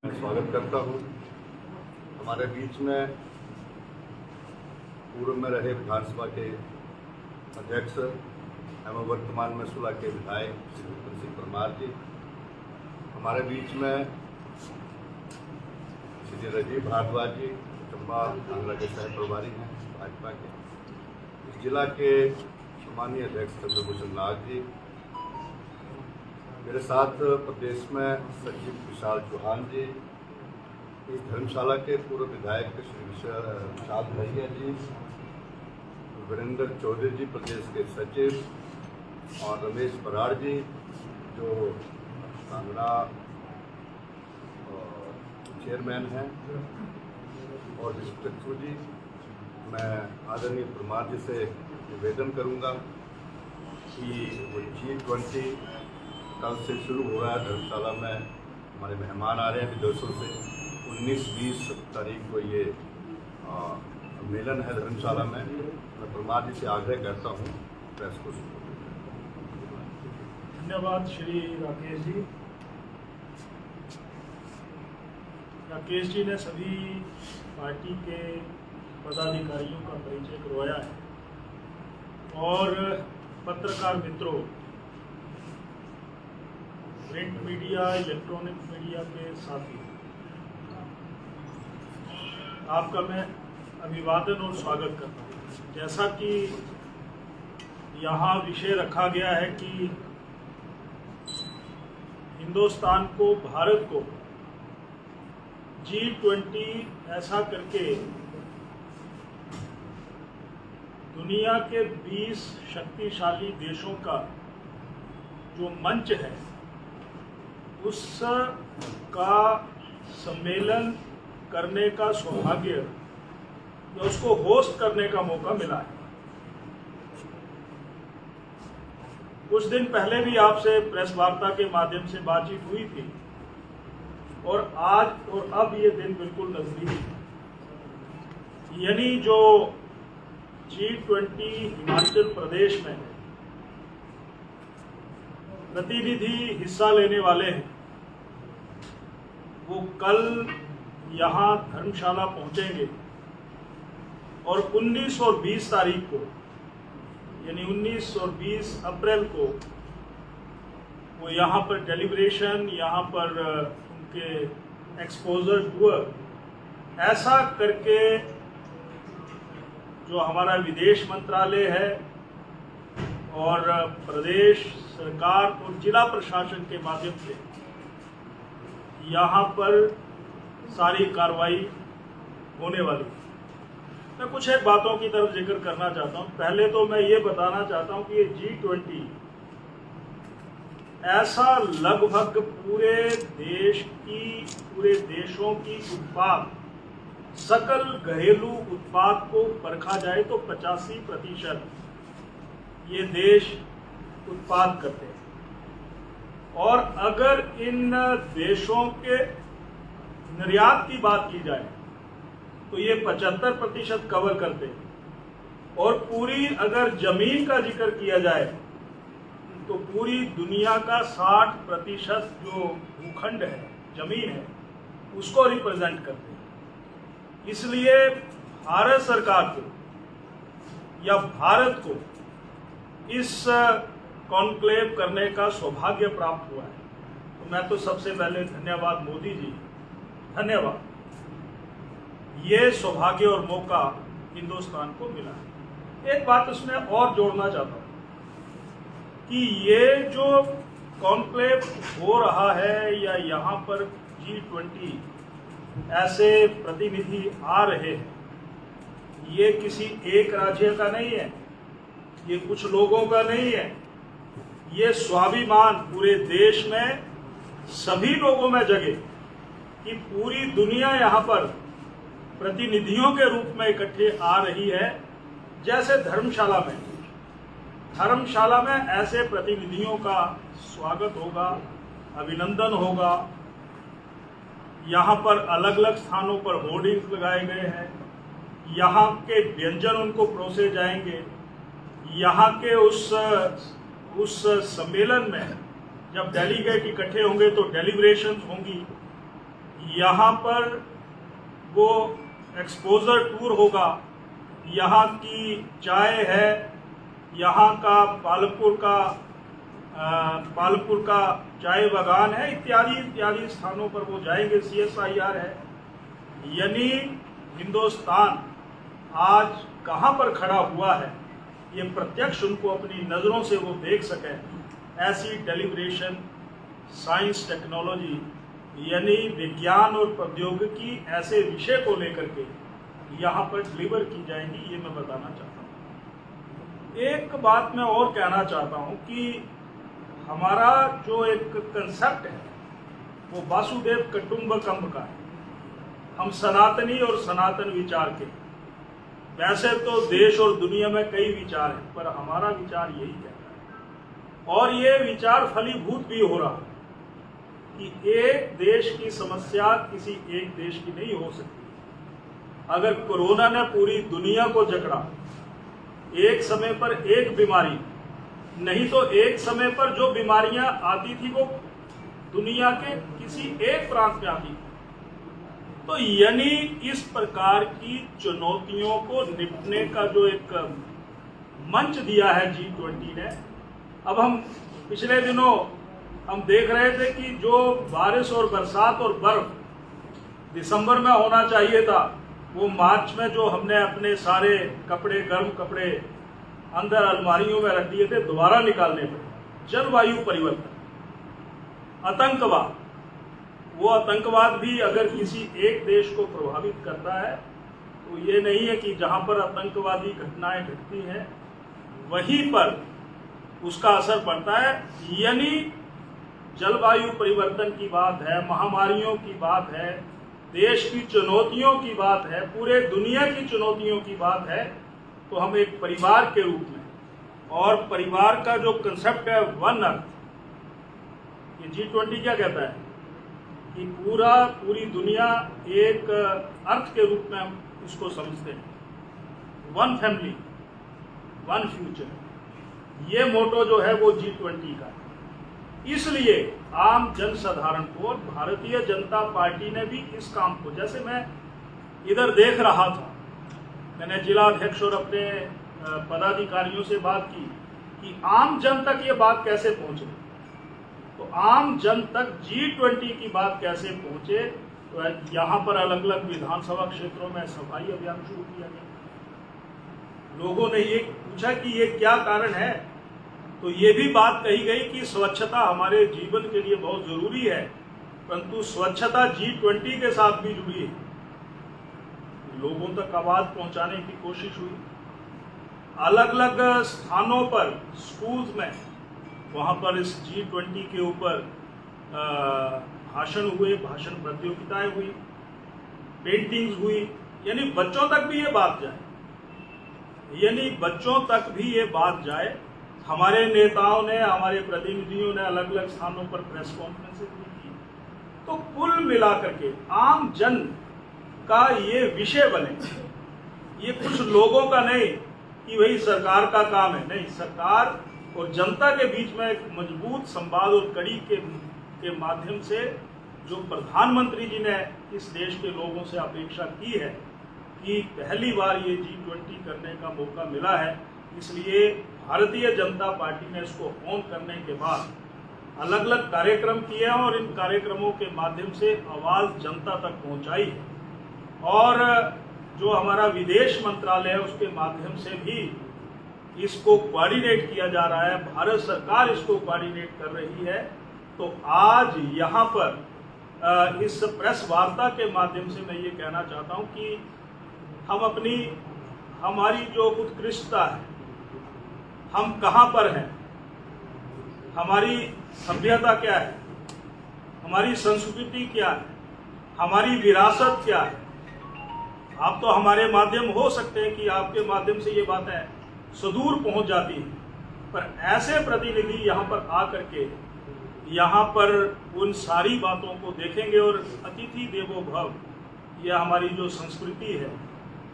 मैं स्वागत करता हूँ। हमारे बीच में पूर्व में रहे विधानसभा के अध्यक्ष एवं वर्तमान में सुलह के विधायक श्री विपिन सिंह परमार जी, हमारे बीच में श्री राजीव भारद्वाज जी, चंबा आंध्रा के सह प्रभारी हैं भाजपा के, इस जिला के सम्मानीय अध्यक्ष चंद्रभूषण नाग जी, मेरे साथ प्रदेश में सचिव विशाल चौहान जी, इस धर्मशाला के पूर्व विधायक श्री विशाल भैया जी, वीरेंद्र चौधरी जी प्रदेश के सचिव, और रमेश बराड़ जी जो कांगड़ा चेयरमैन हैं, और विष्णु जी। मैं आदरणीय परमार जी से निवेदन करूंगा कि वो G20 कल से शुरू हो रहा है धर्मशाला में, हमारे मेहमान आ रहे हैं विदेशों से। 19-20 तारीख को ये सम्मेलन है धर्मशाला में। मैं परमार जी से आग्रह करता हूँ प्रेस को। धन्यवाद श्री राकेश जी। राकेश जी ने सभी पार्टी के पदाधिकारियों का परिचय करवाया है और पत्रकार मित्रों, प्रिंट मीडिया, इलेक्ट्रॉनिक मीडिया के साथी, आपका मैं अभिवादन और स्वागत करता हूँ। जैसा कि यहाँ विषय रखा गया है कि हिंदुस्तान को, भारत को G20 ऐसा करके दुनिया के 20 शक्तिशाली देशों का जो मंच है उसका सम्मेलन करने का सौभाग्य या उसको होस्ट करने का मौका मिला है। कुछ दिन पहले भी आपसे प्रेस वार्ता के माध्यम से बातचीत हुई थी और आज और अब ये दिन बिल्कुल नजदीक है। यानी जो G20 हिमाचल प्रदेश में प्रतिनिधि हिस्सा लेने वाले हैं, वो कल यहाँ धर्मशाला पहुँचेंगे और 19 और 20 तारीख को, यानी 19 और 20 अप्रैल को वो यहाँ पर डेलिब्रेशन, यहाँ पर उनके एक्सपोजर टूर ऐसा करके जो हमारा विदेश मंत्रालय है और प्रदेश सरकार और जिला प्रशासन के माध्यम से यहाँ पर सारी कार्रवाई होने वाली है। मैं कुछ एक बातों की तरफ जिक्र करना चाहता हूँ। पहले तो मैं ये बताना चाहता हूँ कि ये G20 ऐसा लगभग पूरे देशों की उत्पाद, सकल घरेलू उत्पाद को परखा जाए तो 85% ये देश उत्पाद करते हैं। और अगर इन देशों के निर्यात की बात की जाए तो ये 75% कवर करते हैं। और पूरी अगर जमीन का जिक्र किया जाए तो पूरी दुनिया का 60% जो भूखंड है, जमीन है, उसको रिप्रेजेंट करते हैं। इसलिए भारत सरकार को या भारत को इस कॉन्क्लेव करने का सौभाग्य प्राप्त हुआ है। तो मैं तो सबसे पहले धन्यवाद मोदी जी, धन्यवाद। ये सौभाग्य और मौका हिंदुस्तान को मिला है। एक बात उसमें और जोड़ना चाहता हूँ कि ये जो कॉन्क्लेव हो रहा है या यहाँ पर G20 ऐसे प्रतिनिधि आ रहे हैं, ये किसी एक राज्य का नहीं है, ये कुछ लोगों का नहीं है, ये स्वाभिमान पूरे देश में सभी लोगों में जगे कि पूरी दुनिया यहाँ पर प्रतिनिधियों के रूप में इकट्ठे आ रही है। जैसे धर्मशाला में ऐसे प्रतिनिधियों का स्वागत होगा, अभिनंदन होगा। यहाँ पर अलग अलग स्थानों पर होर्डिंग्स लगाए गए हैं, यहाँ के व्यंजन उनको परोसे जाएंगे। यहाँ के उस सम्मेलन में जब डेलीगेट इकट्ठे होंगे तो डेलिब्रेशन होंगी। यहाँ पर वो एक्सपोजर टूर होगा, यहाँ की चाय है, यहाँ का पालपुर का चाय बागान है, इत्यादि इत्यादि स्थानों पर वो जाएंगे। CSIR है, यानी हिंदुस्तान आज कहाँ पर खड़ा हुआ है ये प्रत्यक्ष उनको अपनी नज़रों से वो देख सकें। ऐसी डेलिब्रेशन साइंस टेक्नोलॉजी यानी विज्ञान और प्रौद्योगिकी ऐसे विषय को लेकर के यहाँ पर डिलीवर की जाएंगी, ये मैं बताना चाहता हूँ। एक बात मैं और कहना चाहता हूँ कि हमारा जो एक कंसेप्ट है वो वासुदेव कुटुंबकम का है। हम सनातनी और सनातन विचार के, वैसे तो देश और दुनिया में कई विचार हैं, पर हमारा विचार यही कहता है और ये विचार फलीभूत भी हो रहा है कि एक देश की समस्या किसी एक देश की नहीं हो सकती। अगर कोरोना ने पूरी दुनिया को जकड़ा, एक समय पर एक बीमारी, नहीं तो एक समय पर जो बीमारियां आती थी वो दुनिया के किसी एक प्रांत में आती थी, तो यानी इस प्रकार की चुनौतियों को निपटने का जो एक मंच दिया है G20 ने। अब हम पिछले दिनों हम देख रहे थे कि जो बारिश और बरसात और बर्फ दिसंबर में होना चाहिए था, वो मार्च में जो हमने अपने सारे कपड़े, गर्म कपड़े अंदर अलमारियों में रख दिए थे, दोबारा निकालने पड़े। जलवायु परिवर्तन, आतंकवाद, वो आतंकवाद भी अगर किसी एक देश को प्रभावित करता है तो ये नहीं है कि जहां पर आतंकवादी घटनाएं घटती हैं वहीं पर उसका असर पड़ता है। यानी जलवायु परिवर्तन की बात है, महामारियों की बात है, देश की चुनौतियों की बात है, पूरे दुनिया की चुनौतियों की बात है, तो हम एक परिवार के रूप में, और परिवार का जो कंसेप्ट है वन अर्थ, ये G20 क्या कहता है कि पूरी दुनिया एक अर्थ के रूप में हम इसको समझते हैं। वन फैमिली वन फ्यूचर, ये मोटो जो है वो G20 का है। इसलिए आम जनसाधारण को, और भारतीय जनता पार्टी ने भी इस काम को, जैसे मैं इधर देख रहा था, मैंने जिला अध्यक्ष और अपने पदाधिकारियों से बात की कि आम जन तक ये बात कैसे पहुंचे, तो आम जन तक G20 की बात कैसे पहुंचे। तो यहाँ पर अलग अलग विधानसभा क्षेत्रों में सफाई अभियान शुरू किया गया। लोगों ने ये पूछा कि ये क्या कारण है, तो ये भी बात कही गई कि स्वच्छता हमारे जीवन के लिए बहुत जरूरी है, परंतु स्वच्छता G20 के साथ भी जुड़ी है। लोगों तक आवाज पहुंचाने की कोशिश हुई। अलग अलग स्थानों पर, स्कूल्स में, वहां पर इस G20 के ऊपर भाषण हुए, भाषण प्रतियोगिताएं हुई, पेंटिंग्स हुई, यानी बच्चों तक भी ये बात जाए, यानी बच्चों तक भी ये बात जाए। हमारे नेताओं ने, हमारे प्रतिनिधियों ने अलग अलग स्थानों पर प्रेस कॉन्फ्रेंसेस भी की। तो कुल मिलाकर के आम जन का ये विषय बने, ये कुछ लोगों का नहीं कि वही सरकार का काम है, नहीं, सरकार और जनता के बीच में एक मजबूत संवाद और कड़ी के माध्यम से जो प्रधानमंत्री जी ने इस देश के लोगों से अपेक्षा की है कि पहली बार ये G20 करने का मौका मिला है, इसलिए भारतीय जनता पार्टी ने इसको ऑन करने के बाद अलग अलग कार्यक्रम किए हैं और इन कार्यक्रमों के माध्यम से आवाज़ जनता तक पहुंचाई है। और जो हमारा विदेश मंत्रालय है उसके माध्यम से भी इसको कोऑर्डिनेट किया जा रहा है, भारत सरकार इसको कोऑर्डिनेट कर रही है। तो आज यहाँ पर इस प्रेस वार्ता के माध्यम से मैं ये कहना चाहता हूँ कि हम हमारी जो उत्कृष्टता है, हम कहाँ पर हैं, हमारी सभ्यता क्या है, हमारी संस्कृति क्या है, हमारी विरासत क्या है। आप तो हमारे माध्यम हो सकते हैं कि आपके माध्यम से ये बातें सुदूर पहुंच जाती हैं, पर ऐसे प्रतिनिधि यहाँ पर आकर के यहाँ पर उन सारी बातों को देखेंगे। और अतिथि देवो भव, यह हमारी जो संस्कृति है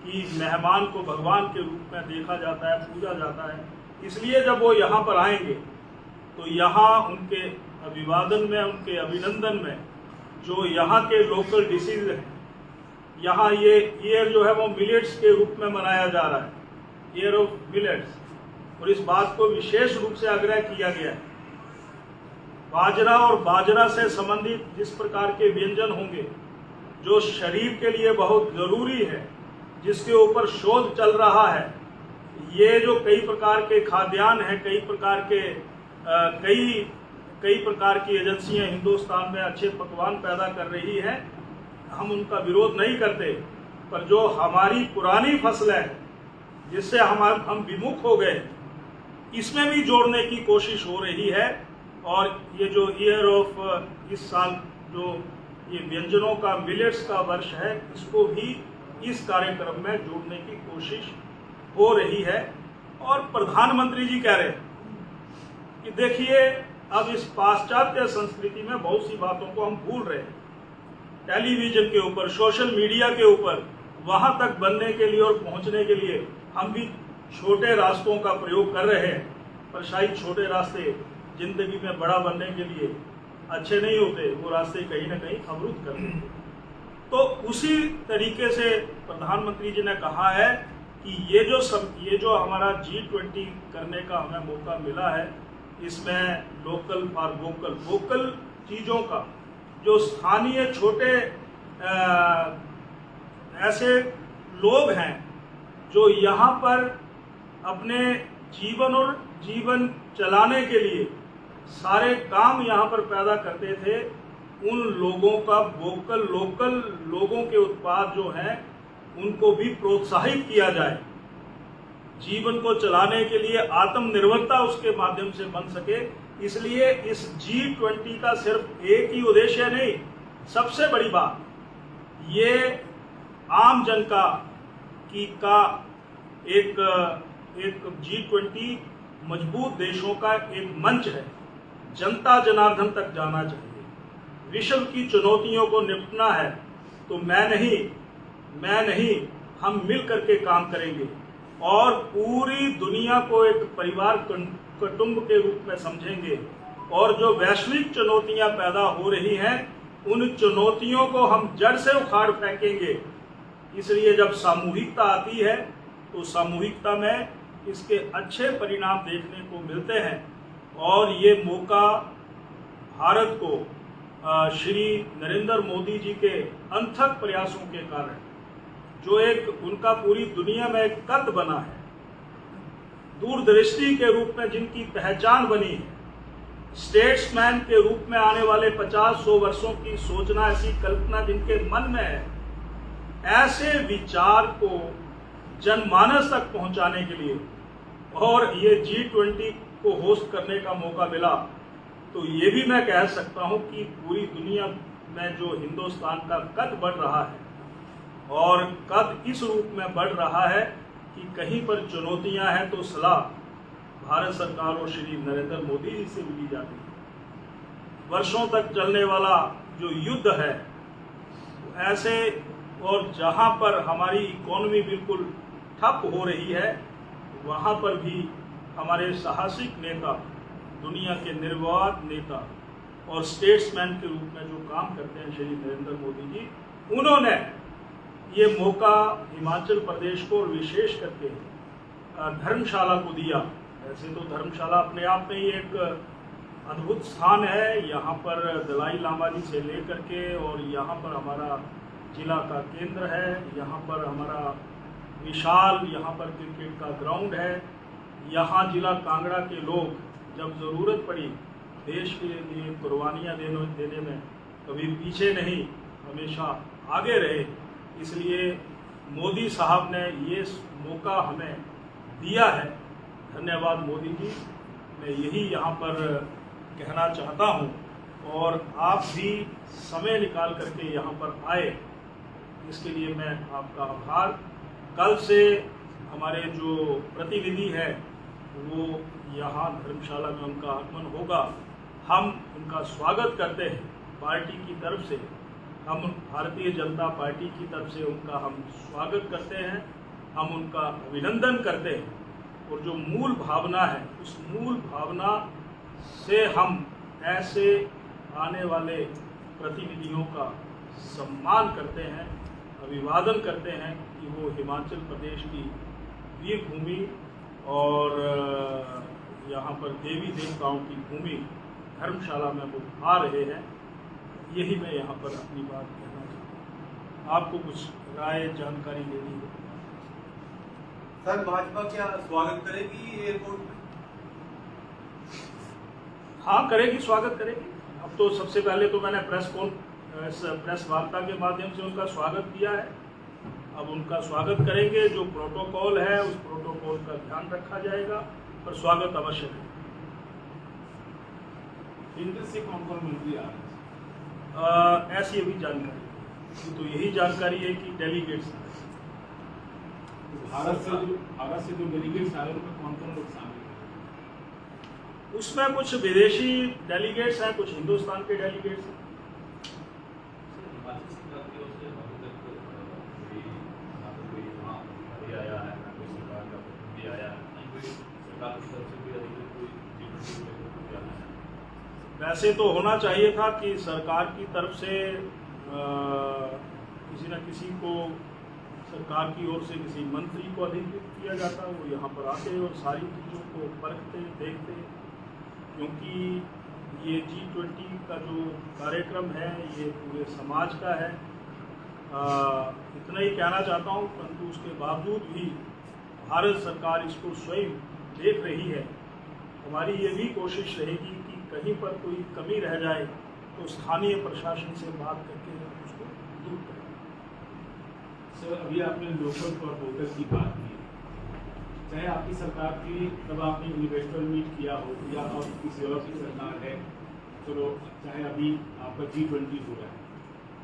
कि मेहमान को भगवान के रूप में देखा जाता है, पूजा जाता है, इसलिए जब वो यहाँ पर आएंगे तो यहाँ उनके अभिवादन में, उनके अभिनंदन में जो यहाँ के लोकल डिसीज हैं, यहाँ ये ईयर जो है वो मिलेट्स के रूप में मनाया जा रहा है, ईयर ऑफ मिलेट्स, और इस बात को विशेष रूप से आग्रह किया गया है। बाजरा और बाजरा से संबंधित जिस प्रकार के व्यंजन होंगे जो शरीर के लिए बहुत जरूरी है, जिसके ऊपर शोध चल रहा है, ये जो कई प्रकार के खाद्यान्न हैं, कई प्रकार की एजेंसियां हिंदुस्तान में अच्छे पकवान पैदा कर रही हैं, हम उनका विरोध नहीं करते, पर जो हमारी पुरानी फसलें हैं जिससे हम विमुख हो गए, इसमें भी जोड़ने की कोशिश हो रही है। और ये जो ईयर ऑफ इस साल जो ये व्यंजनों का मिलेट्स का वर्ष है, इसको भी इस कार्यक्रम में जोड़ने की कोशिश हो रही है। और प्रधानमंत्री जी कह रहे हैं कि देखिए अब इस पाश्चात्य संस्कृति में बहुत सी बातों को हम भूल रहे हैं, टेलीविजन के ऊपर, सोशल मीडिया के ऊपर, वहां तक बनने के लिए और पहुंचने के लिए हम भी छोटे रास्तों का प्रयोग कर रहे हैं, पर शायद छोटे रास्ते जिंदगी में बड़ा बनने के लिए अच्छे नहीं होते, वो रास्ते कहीं ना कहीं अवरुद्ध कर देते। तो उसी तरीके से प्रधानमंत्री जी ने कहा है कि ये जो हमारा G20 करने का हमें मौका मिला है, इसमें लोकल फॉर वोकल, वोकल चीज़ों का, जो स्थानीय छोटे ऐसे लोग हैं जो यहाँ पर अपने जीवन चलाने के लिए सारे काम यहाँ पर पैदा करते थे, उन लोगों का लोकल लोगों के उत्पाद जो हैं उनको भी प्रोत्साहित किया जाए, जीवन को चलाने के लिए आत्मनिर्भरता उसके माध्यम से बन सके। इसलिए इस G20 का सिर्फ एक ही उद्देश्य नहीं, सबसे बड़ी बात ये आम जनता का एक G20 मजबूत देशों का एक मंच है, जनता जनार्दन तक जाना चाहिए। विश्व की चुनौतियों को निपटना है तो मैं नहीं हम मिल करके काम करेंगे और पूरी दुनिया को एक परिवार कुटुंब के रूप में समझेंगे, और जो वैश्विक चुनौतियां पैदा हो रही हैं उन चुनौतियों को हम जड़ से उखाड़ फेंकेंगे। इसलिए जब सामूहिकता आती है तो सामूहिकता में इसके अच्छे परिणाम देखने को मिलते हैं, और ये मौका भारत को श्री नरेंद्र मोदी जी के अथक प्रयासों के कारण, जो एक उनका पूरी दुनिया में एक कद बना है, दूरदृष्टि के रूप में जिनकी पहचान बनी है, स्टेट्समैन के रूप में आने वाले 50-100 वर्षों की सोचना, ऐसी कल्पना जिनके मन में है, ऐसे विचार को जनमानस तक पहुंचाने के लिए और ये G20 को होस्ट करने का मौका मिला, तो ये भी मैं कह सकता हूं कि पूरी दुनिया में जो हिंदुस्तान का कद बढ़ रहा है, और कद इस रूप में बढ़ रहा है कि कहीं पर चुनौतियां हैं तो सलाह भारत सरकार और श्री नरेंद्र मोदी जी से मिली जाती है। वर्षों तक चलने वाला जो युद्ध है ऐसे, और जहां पर हमारी इकोनॉमी बिल्कुल ठप हो रही है, वहां पर भी हमारे साहसिक नेता, दुनिया के निर्विवाद नेता और स्टेट्समैन के रूप में जो काम करते हैं श्री नरेंद्र मोदी जी, उन्होंने ये मौका हिमाचल प्रदेश को और विशेष करके धर्मशाला को दिया। ऐसे तो धर्मशाला अपने आप में ही एक अद्भुत स्थान है, यहाँ पर दलाई लामा जी से लेकर के, और यहाँ पर हमारा जिला का केंद्र है, यहाँ पर हमारा विशाल यहाँ पर क्रिकेट का ग्राउंड है। यहाँ जिला कांगड़ा के लोग जब ज़रूरत पड़ी देश के लिए कुर्बानियाँ देने में कभी पीछे नहीं, हमेशा आगे रहे। इसलिए मोदी साहब ने ये मौका हमें दिया है, धन्यवाद मोदी जी। मैं यही यहाँ पर कहना चाहता हूँ, और आप भी समय निकाल करके यहाँ पर आए, इसके लिए मैं आपका आभार। कल से हमारे जो प्रतिनिधि हैं वो यहाँ धर्मशाला में उनका आगमन होगा। हम उनका स्वागत करते हैं पार्टी की तरफ से, हम भारतीय जनता पार्टी की तरफ से उनका हम स्वागत करते हैं, हम उनका अभिनंदन करते हैं, और जो मूल भावना है उस मूल भावना से हम ऐसे आने वाले प्रतिनिधियों का सम्मान करते हैं, अभिवादन करते हैं कि वो हिमाचल प्रदेश की वीर भूमि और यहाँ पर देवी देवताओं की भूमि धर्मशाला में वो आ रहे हैं। यही मैं यहाँ पर अपनी बात कहना चाहता हूँ। आपको कुछ राय जानकारी लेनी है? सर, भाजपा क्या स्वागत करेगी एयरपोर्ट में? हाँ, करेगी, स्वागत करेगी। अब तो सबसे पहले तो मैंने प्रेस वार्ता के माध्यम से उनका स्वागत किया है। अब उनका स्वागत करेंगे, जो प्रोटोकॉल है उस प्रोटोकॉल का ध्यान रखा जाएगा और स्वागत अवश्य है। केंद्र से कौन कौन मंत्री आ रहे हैं? ऐसी अभी जानकारी तो यही जानकारी है कि डेलीगेट्स भारत से जो डेलीगेट्स आ रहे हैं उनमें कौन कौन लोग शामिल हैं? उसमें कुछ विदेशी डेलीगेट्स हैं, कुछ हिंदुस्तान के डेलीगेट्स हैं। वैसे तो होना चाहिए था कि सरकार की तरफ से किसी न किसी को, सरकार की ओर से किसी मंत्री को अधिकृत किया जाता, वो यहाँ पर आते और सारी चीज़ों को परखते देखते, क्योंकि ये G20 का जो कार्यक्रम है ये पूरे समाज का है। इतना ही कहना चाहता हूँ, परंतु उसके बावजूद भी भारत सरकार इसको स्वयं देख रही है। हमारी ये भी कोशिश रहेगी कि कहीं पर कोई कमी रह जाए तो स्थानीय प्रशासन से बात करके उसको दूर करें। सर, अभी आपने लोकल फॉर वोटर की बात की, चाहे आपकी सरकार की तब आपने इन्वेस्टर मीट किया हो या और किसी और की सरकार है, चलो चाहे अभी आपका G20 हो रहा है,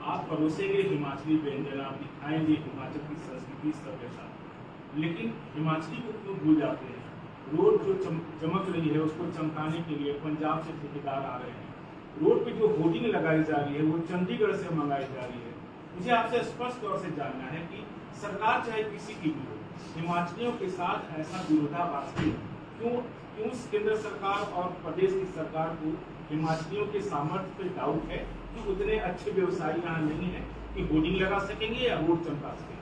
आप परोसेंगे हिमाचली व्यंजन, आप दिखाएंगे हिमाचल की संस्कृति सभ्यता, लेकिन हिमाचली को क्यों भूल जाते हैं? रोड जो चमक रही है उसको चमकाने के लिए पंजाब से ठेकेदार आ रहे हैं, रोड पे जो होर्डिंग लगाई जा रही है वो चंडीगढ़ से मंगाई जा रही है। मुझे आपसे स्पष्ट तौर से जानना है कि सरकार चाहे किसी की भी हो, हिमाचलियों के साथ ऐसा विरोधाभास क्यों? केंद्र सरकार और प्रदेश की सरकार को हिमाचलियों के सामर्थ्य पे डाउट है कि उतने अच्छे व्यवसायी यहाँ नहीं है कि होर्डिंग लगा सकेंगे या रोड चमका सकेंगे?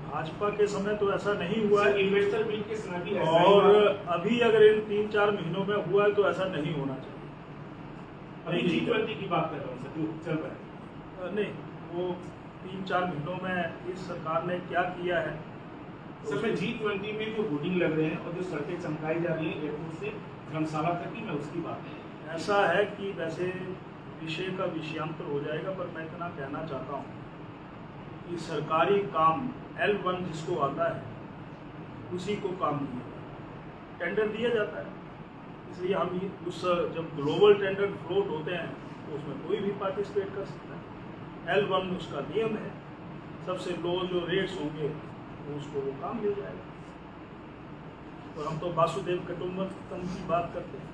भाजपा के समय तो ऐसा नहीं हुआ है, इन्वेस्टर मीट के समय भी और अभी अगर इन 3-4 महीनों में हुआ है तो ऐसा नहीं होना चाहिए। अभी G20 की बात कर रहा हूँ सर, जो चल रहा है। नहीं, वो 3-4 महीनों में इस सरकार ने क्या किया है? सर, मैं G20 में जो होर्डिंग लग रहे हैं और जो सड़कें चमकाई जा रही हैं एयरपोर्ट से धर्मशाला तक की, मैं उसकी बात है। ऐसा है कि वैसे विषय का विषयांतर हो जाएगा, पर मैं इतना कहना चाहता हूँ कि सरकारी काम L1 जिसको आता है उसी को काम दिया जाता है, टेंडर दिया जाता है। इसलिए हम उस जब ग्लोबल टेंडर फ्लोट होते हैं तो उसमें कोई भी पार्टिसिपेट कर सकता है। L1 उसका नियम है, सबसे लो जो रेट्स होंगे उसको वो काम मिल जाएगा। और हम तो वासुदेव कुटुंबकम की बात करते हैं।